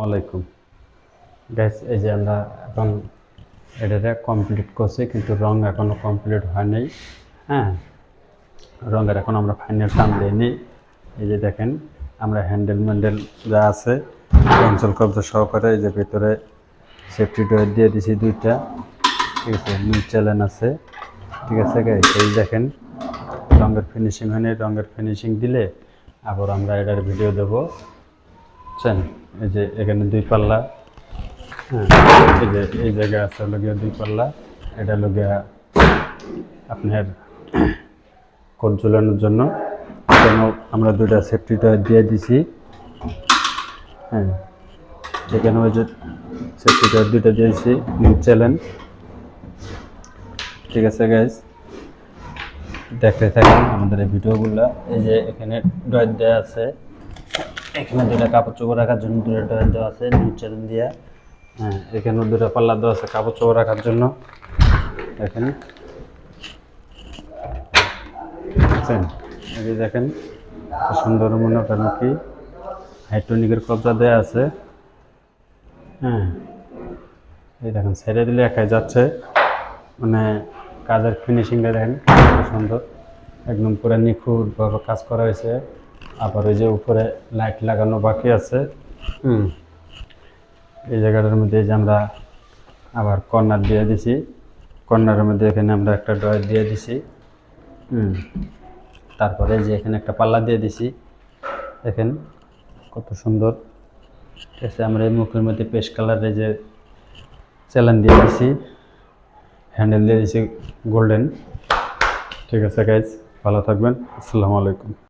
আলাইকুম গাইস, এই যে আমরা এখন এটা কমপ্লিট করছি, কিন্তু রং এখনো কমপ্লিট হয় নাই। হ্যাঁ, রঙের এখন আমরা ফাইনাল টান দিইনি। এই যে দেখেন, আমরা হ্যান্ডেল যা আছে পেন্সিল কবজা সহকারে এই যে ভিতরে সেফটি ডোর দিয়ে দিছি দুইটা। ঠিক আছে, নিউজ চ্যানেল আছে। ঠিক আছে গাইস, এই দেখেন রঙের ফিনিশিং হয়নি। রঙের ফিনিশিং দিলে আবার আমরা এটার ভিডিও দেবো, বুঝছেন। এই যে এখানে দুই পাল্লা। হ্যাঁ, এই যে এই জায়গায় আছে লগিয়া দুই পাল্লা। এটা লগিয়া আপনার কোট ঝুলানোর জন্য কেন আমরা দুটা সেফটি টয় দিয়ে দিছি। হ্যাঁ, এখানে ওই যে সেফটি টয় দুইটা দিয়েছি, নিউজ চ্যানেল। ঠিক আছে গাইজ, দেখতে থাকেন আমাদের এই ভিডিওগুলো। এই যে এখানে ড্রয়ার দেওয়া আছে, এখানে দুটা কাপড় চোপড় রাখার জন্য দুটো ড্রয়ার দেওয়া আছে নিউজ চ্যানেল দিয়া। হ্যাঁ, এখানেও দুটো পাল্লা দেওয়া আছে কাপড় চোপড় রাখার জন্য। দেখেন, এই যে দেখেন সুন্দর মনে করেন কি হাইড্রোনিকের কবজা দেওয়া আছে। হ্যাঁ, এই দেখেন ছেড়ে দিলে একাই যাচ্ছে, মানে কাজের ফিনিশিংটা দেখেন সুন্দর, একদম পুরো নিখুঁতভাবে কাজ করা হয়েছে। আবার ওই যে উপরে লাইট লাগানো বাকি আছে। এই জায়গাটার মধ্যে যে আমরা আবার কর্নার দিয়ে দিছি, কর্নারের মধ্যে এখানে আমরা একটা ড্রয়ার দিয়ে দিছি। তারপরে যে এখানে একটা পাল্লা দিয়ে দিছি, দেখেন কত সুন্দর। ঠিক আছে, আমরা এই মুখের মধ্যে পেস্ট কালারের যে চ্যালেঞ্জ দিয়ে দিছি, হ্যান্ডেল দিয়ে দিছি গোল্ডেন। ঠিক আছে গাইজ, ভালো থাকবেন। আসসালামু আলাইকুম।